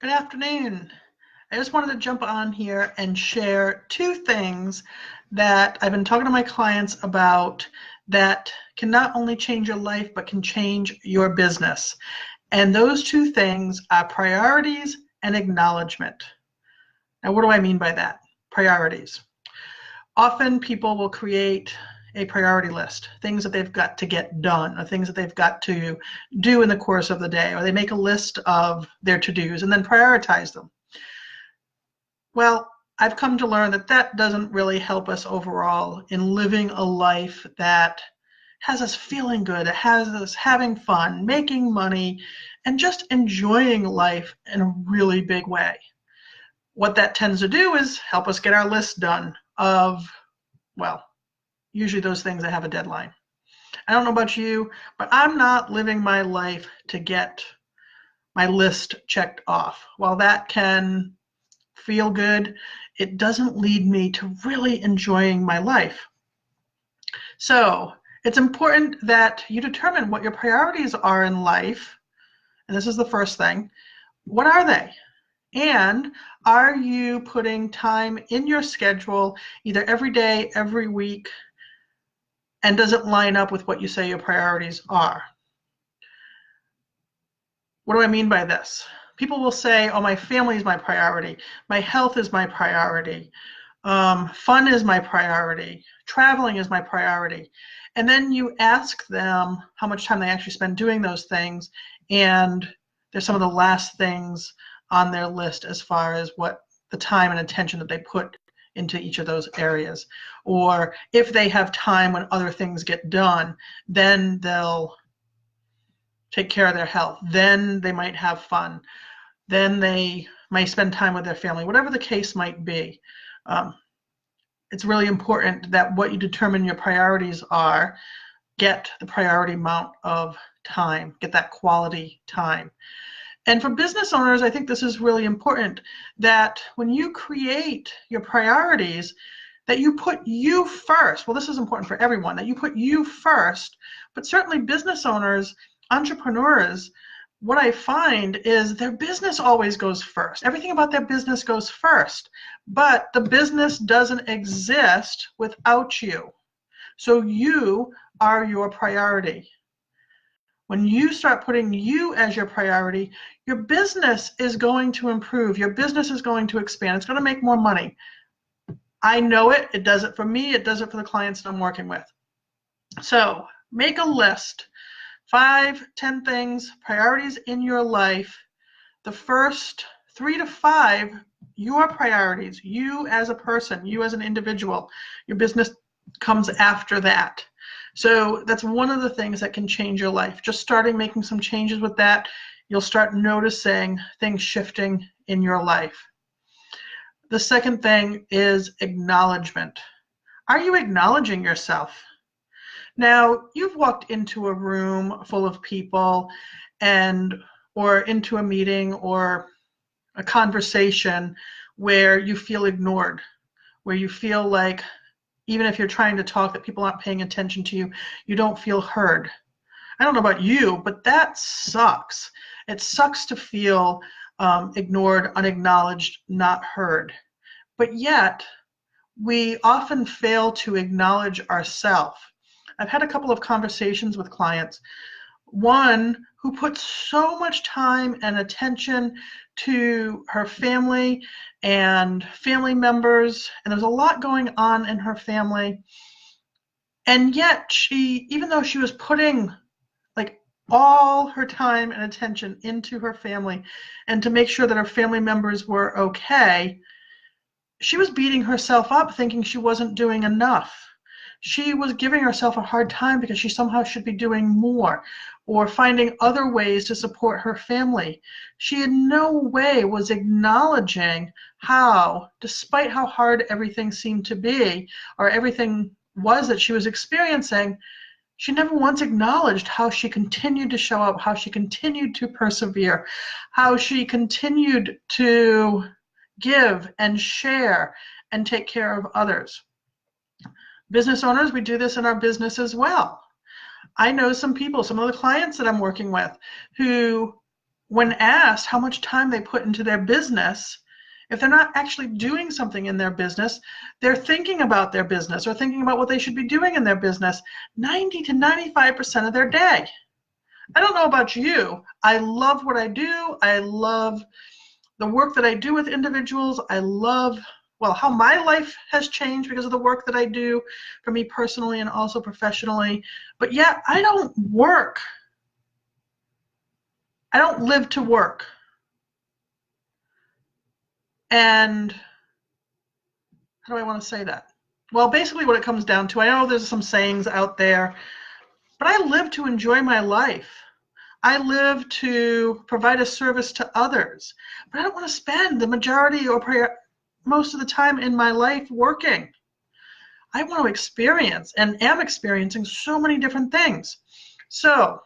Good afternoon. I just wanted to jump on here and share two things that I've been talking to my clients about that can not only change your life, but can change your business. And those two things are priorities and acknowledgement. Now, what do I mean by that? Priorities. Often people will create a priority list, things that they've got to get done, or things that they've got to do in the course of the day, or they make a list of their to-dos and then prioritize them. Well, I've come to learn that that doesn't really help us overall in living a life that has us feeling good, it has us having fun, making money, and just enjoying life in a really big way. What that tends to do is help us get our list done of, well, usually those things that have a deadline. I don't know about you, but I'm not living my life to get my list checked off. While that can feel good, it doesn't lead me to really enjoying my life. So it's important that you determine what your priorities are in life. And this is the first thing. What are they? And are you putting time in your schedule, either every day, every week, and does it line up with what you say your priorities are? What do I mean by this? People will say, oh, my family is my priority. My health is my priority. Fun is my priority. Traveling is my priority. And then you ask them how much time they actually spend doing those things, and they're some of the last things on their list as far as what the time and attention that they put into each of those areas. Or if they have time when other things get done, then they'll take care of their health. Then they might have fun. Then they might spend time with their family, whatever the case might be. It's really important that what you determine your priorities are, get the priority amount of time, get that quality time. And for business owners, I think this is really important, that when you create your priorities, that you put you first. Well, this is important for everyone, that you put you first, but certainly business owners, entrepreneurs, what I find is their business always goes first. Everything about their business goes first, but the business doesn't exist without you. So you are your priority. When you start putting you as your priority, your business is going to improve. Your business is going to expand. It's going to make more money. I know it. It does it for me. It does it for the clients that I'm working with. So make a list. 5, 10 things, priorities in your life. The first 3 to 5, your priorities, you as a person, you as an individual. Your business comes after that. So that's one of the things that can change your life. Just starting making some changes with that, you'll start noticing things shifting in your life. The second thing is acknowledgement. Are you acknowledging yourself? Now, you've walked into a room full of people or into a meeting or a conversation where you feel ignored, where you feel like even if you're trying to talk that people aren't paying attention to you, you don't feel heard. I don't know about you, but that sucks. It sucks to feel ignored, unacknowledged, not heard. But yet, we often fail to acknowledge ourselves. I've had a couple of conversations with clients. One who put so much time and attention to her family and family members, and there's a lot going on in her family. And yet she, even though she was putting like all her time and attention into her family and to make sure that her family members were okay, she was beating herself up thinking she wasn't doing enough. She was giving herself a hard time because she somehow should be doing more or finding other ways to support her family. She in no way was acknowledging how, despite how hard everything seemed to be or everything was that she was experiencing, she never once acknowledged how she continued to show up, how she continued to persevere, how she continued to give and share and take care of others. Business owners, we do this in our business as well. I know some people, some of the clients that I'm working with, who when asked how much time they put into their business, if they're not actually doing something in their business, they're thinking about their business or thinking about what they should be doing in their business 90 to 95% of their day. I don't know about you. I love what I do. I love the work that I do with individuals. I love, well, how my life has changed because of the work that I do for me personally and also professionally. But yet, I don't work. I don't live to work. And how do I want to say that? Well, basically what it comes down to, I know there's some sayings out there, but I live to enjoy my life. I live to provide a service to others, but I don't want to spend the majority or most of the time in my life working. I want to experience and am experiencing so many different things. So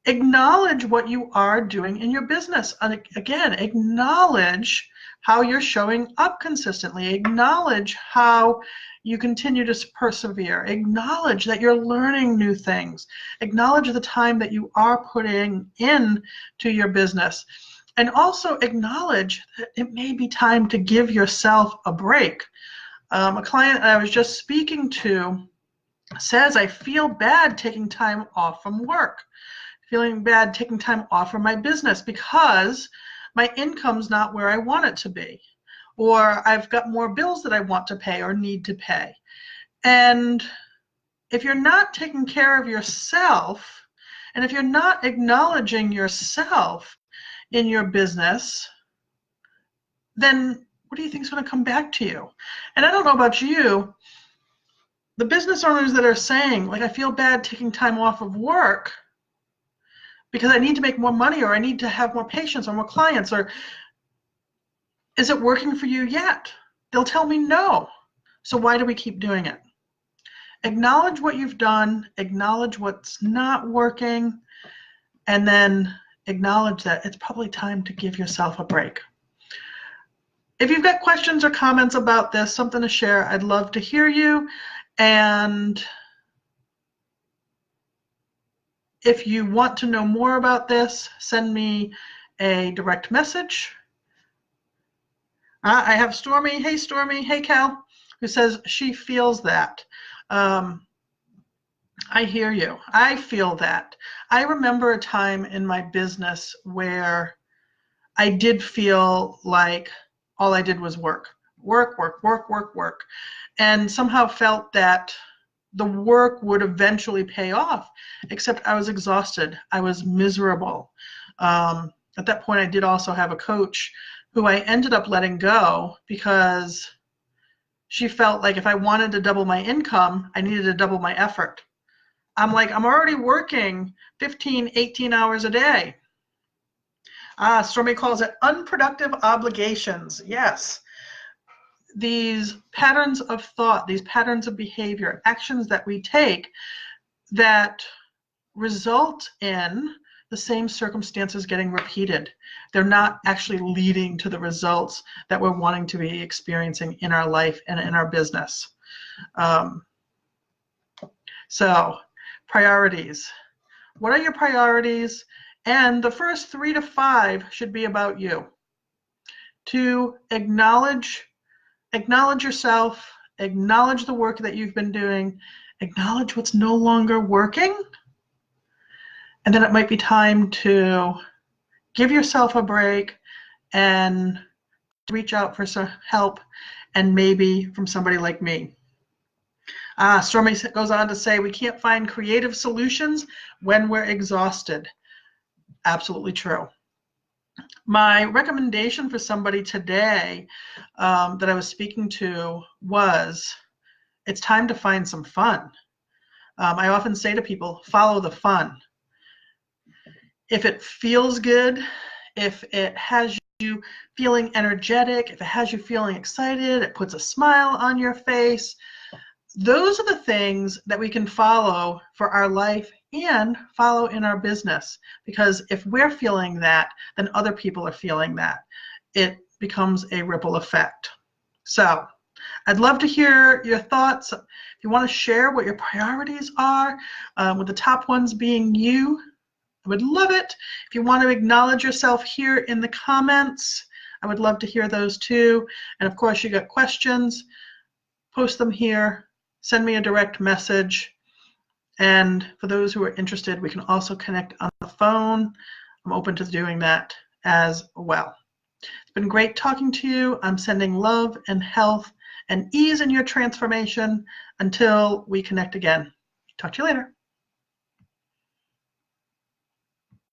acknowledge what you are doing in your business. And again, acknowledge how you're showing up consistently. Acknowledge how you continue to persevere. Acknowledge that you're learning new things. Acknowledge the time that you are putting in to your business. And also acknowledge that it may be time to give yourself a break. A client I was just speaking to says, I feel bad taking time off from work. Feeling bad taking time off from my business because my income's not where I want it to be, or I've got more bills that I want to pay or need to pay. And if you're not taking care of yourself, and if you're not acknowledging yourself in your business, then what do you think is going to come back to you? And I don't know about you, the business owners that are saying, like, I feel bad taking time off of work because I need to make more money, or I need to have more patients or more clients, or is it working for you yet? They'll tell me no. So why do we keep doing it? Acknowledge what you've done, acknowledge what's not working, and then acknowledge that it's probably time to give yourself a break. If you've got questions or comments about this, something to share, I'd love to hear you. And if you want to know more about this, send me a direct message. I have Stormy. Hey, Stormy. Hey, Cal, who says she feels that. I hear you. I feel that. I remember a time in my business where I did feel like all I did was work, and somehow felt that the work would eventually pay off, except I was exhausted. I was miserable. At that point, I did also have a coach who I ended up letting go because she felt like if I wanted to double my income, I needed to double my effort. I'm like, I'm already working 15, 18 hours a day. Stormy calls it unproductive obligations. Yes. These patterns of thought, these patterns of behavior, actions that we take that result in the same circumstances getting repeated. They're not actually leading to the results that we're wanting to be experiencing in our life and in our business. So, priorities. What are your priorities? And the first 3 to 5 should be about you. To acknowledge yourself, acknowledge the work that you've been doing, acknowledge what's no longer working, and then it might be time to give yourself a break and reach out for some help, and maybe from somebody like me. Stormy goes on to say, we can't find creative solutions when we're exhausted. Absolutely true. My recommendation for somebody today that I was speaking to was, it's time to find some fun. I often say to people, follow the fun. If it feels good, if it has you feeling energetic, if it has you feeling excited, it puts a smile on your face, those are the things that we can follow for our life and follow in our business. Because if we're feeling that, then other people are feeling that. It becomes a ripple effect. So I'd love to hear your thoughts. If you want to share what your priorities are, with the top ones being you, I would love it. If you want to acknowledge yourself here in the comments, I would love to hear those too. And of course, you got questions, post them here, send me a direct message. And for those who are interested, we can also connect on the phone. I'm open to doing that as well. It's been great talking to you. I'm sending love and health and ease in your transformation until we connect again. Talk to you later.